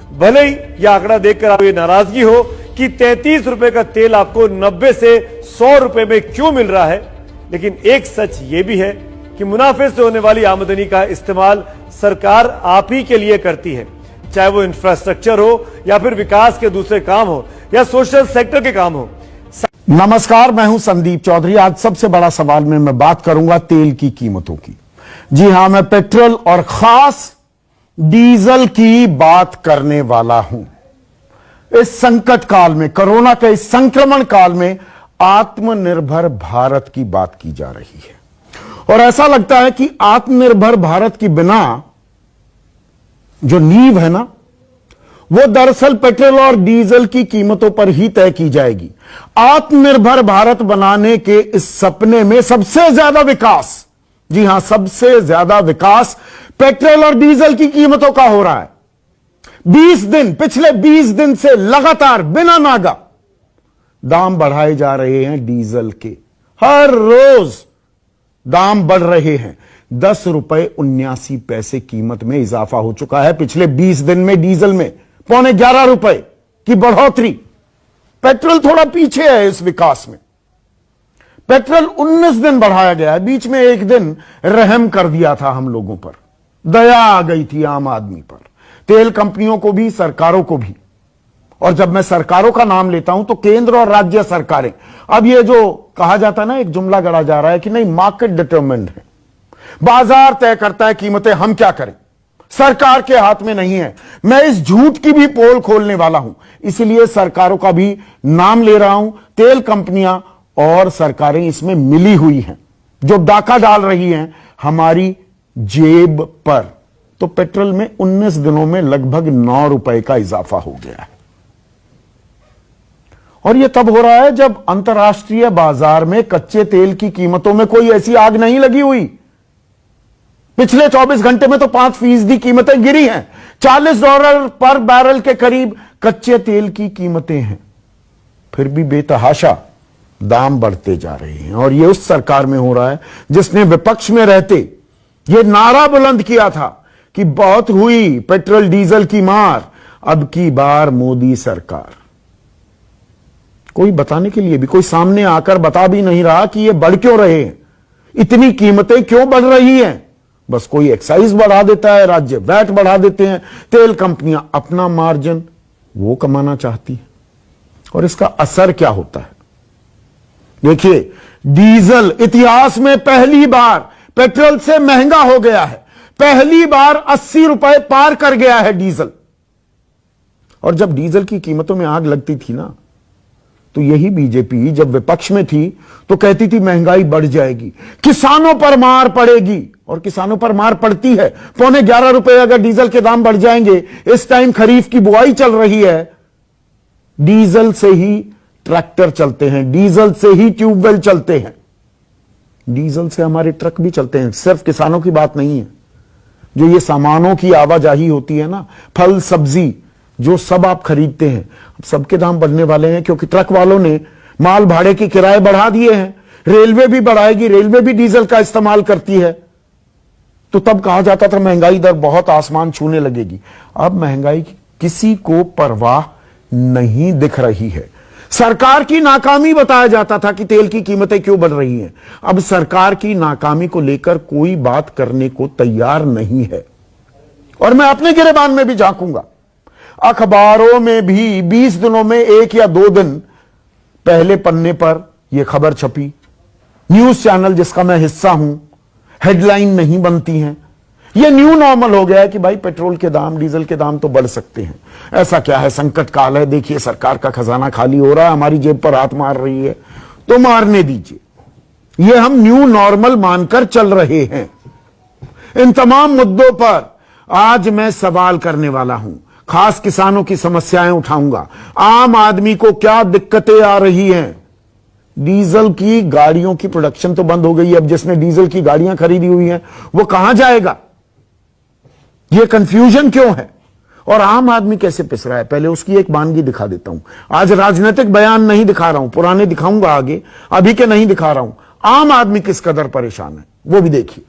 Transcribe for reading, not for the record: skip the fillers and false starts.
भले ही यह आंकड़ा देखकर आपको ये नाराजगी हो कि 33 रुपए का तेल आपको 90 से 100 रुपए में क्यों मिल रहा है, लेकिन एक सच ये भी है कि मुनाफे से होने वाली आमदनी का इस्तेमाल सरकार आप ही के लिए करती है, चाहे वो इंफ्रास्ट्रक्चर हो या फिर विकास के दूसरे काम हो या सोशल सेक्टर के काम हो। नमस्कार, मैं हूं संदीप चौधरी। आज सबसे बड़ा सवाल में मैं बात करूंगा तेल की कीमतों की। जी हां, मैं पेट्रोल और खास डीजल की बात करने वाला हूं। इस संकट काल में, कोरोना के इस संक्रमण काल में आत्मनिर्भर भारत की बात की जा रही है और ऐसा लगता है कि आत्मनिर्भर भारत की बिना जो नींव है ना, वो दरअसल पेट्रोल और डीजल की कीमतों पर ही तय की जाएगी। आत्मनिर्भर भारत बनाने के इस सपने में सबसे ज्यादा विकास, जी हां, सबसे ज्यादा विकास पेट्रोल और डीजल की कीमतों का हो रहा है। 20 दिन, पिछले 20 दिन से लगातार बिना नागा दाम बढ़ाए जा रहे हैं डीजल के। हर रोज दाम बढ़ रहे हैं। 10 रुपए 79 पैसे कीमत में इजाफा हो चुका है पिछले 20 दिन में डीजल में। 11.25 रुपए की बढ़ोतरी। पेट्रोल थोड़ा पीछे है इस विकास में। पेट्रोल 19 दिन बढ़ाया गया है। बीच में एक दिन रहम कर दिया था हम लोगों पर, दया आ गई थी आम आदमी पर, तेल कंपनियों को भी, सरकारों को भी। और जब मैं सरकारों का नाम लेता हूं तो केंद्र और राज्य सरकारें। अब ये जो कहा जाता है ना, एक जुमला गढ़ा जा रहा है कि नहीं, मार्केट डिटरमिन्ड है, बाजार तय करता है कीमतें, हम क्या करें, सरकार के हाथ में नहीं है। मैं इस झूठ की भी पोल खोलने वाला हूं, इसलिए सरकारों का भी नाम ले रहा हूं। तेल कंपनियां और सरकारें इसमें मिली हुई हैं, जो डाका डाल रही हैं हमारी जेब पर। तो पेट्रोल में 19 दिनों में लगभग 9 रुपए का इजाफा हो गया है। और यह तब हो रहा है जब अंतर्राष्ट्रीय बाजार में कच्चे तेल की कीमतों में कोई ऐसी आग नहीं लगी हुई। पिछले 24 घंटे में तो 5% कीमतें गिरी हैं। $40 पर बैरल के करीब कच्चे तेल की कीमतें हैं। फिर भी बेतहाशा दाम बढ़ते जा रहे हैं। और यह उस सरकार में हो रहा है जिसने विपक्ष में रहते यह नारा बुलंद किया था कि बहुत हुई पेट्रोल डीजल की मार, अब की बार मोदी सरकार। कोई बताने के लिए भी, कोई सामने आकर बता भी नहीं रहा कि ये बढ़ क्यों रहे हैं, इतनी कीमतें क्यों बढ़ रही हैं। बस कोई एक्साइज बढ़ा देता है, राज्य वैट बढ़ा देते हैं, तेल कंपनियां अपना मार्जिन वो कमाना चाहती हैं। और इसका असर क्या होता है देखिए, डीजल इतिहास में पहली बार पेट्रोल से महंगा हो गया है। पहली बार 80 रुपए पार कर गया है डीजल। और जब डीजल की कीमतों में आग लगती थी ना, तो यही बीजेपी जब विपक्ष में थी तो कहती थी महंगाई बढ़ जाएगी, किसानों पर मार पड़ेगी। और किसानों पर मार पड़ती है। 11.25 रुपए अगर डीजल के दाम बढ़ जाएंगे, इस टाइम खरीफ की बुआई चल रही है, डीजल से ही ट्रैक्टर चलते हैं, डीजल से ही ट्यूबवेल चलते हैं, डीजल से हमारे ट्रक भी चलते हैं। सिर्फ किसानों की बात नहीं है, जो ये सामानों की आवाजाही होती है ना, फल सब्जी, जो सब आप खरीदते हैं, सबके दाम बढ़ने वाले हैं, क्योंकि ट्रक वालों ने माल भाड़े के किराए बढ़ा दिए हैं। रेलवे भी बढ़ाएगी, रेलवे भी डीजल का इस्तेमाल करती है। तो तब कहा जाता था महंगाई दर बहुत आसमान छूने लगेगी। अब महंगाई की किसी को परवाह नहीं दिख रही है। सरकार की नाकामी बताया जाता था कि तेल की कीमतें क्यों बढ़ रही हैं। अब सरकार की नाकामी को लेकर कोई बात करने को तैयार नहीं है। और मैं अपने गिरेबान में भी झांकूंगा। अखबारों में भी 20 दिनों में 1 या 2 दिन पहले पन्ने पर यह खबर छपी। न्यूज चैनल जिसका मैं हिस्सा हूं, हेडलाइन नहीं बनती हैं। यह न्यू नॉर्मल हो गया है कि भाई पेट्रोल के दाम, डीजल के दाम तो बढ़ सकते हैं। ऐसा क्या है, संकट काल है, देखिए सरकार का खजाना खाली हो रहा है, हमारी जेब पर हाथ मार रही है, तो मारने दीजिए। यह हम न्यू नॉर्मल मानकर चल रहे हैं। इन तमाम मुद्दों पर आज मैं सवाल करने वाला हूं। खास किसानों की समस्याएं उठाऊंगा। आम आदमी को क्या दिक्कतें आ रही हैं। डीजल की गाड़ियों की प्रोडक्शन तो बंद हो गई है। अब जिसने डीजल की गाड़ियां खरीदी हुई हैं वो कहां जाएगा, यह कंफ्यूजन क्यों है और आम आदमी कैसे पिस रहा है। पहले उसकी एक वानगी दिखा देता हूं। आज राजनीतिक बयान नहीं दिखा रहा हूं, पुराने दिखाऊंगा आगे, अभी के नहीं दिखा रहा हूं। आम आदमी किस कदर परेशान है वो भी देखिए।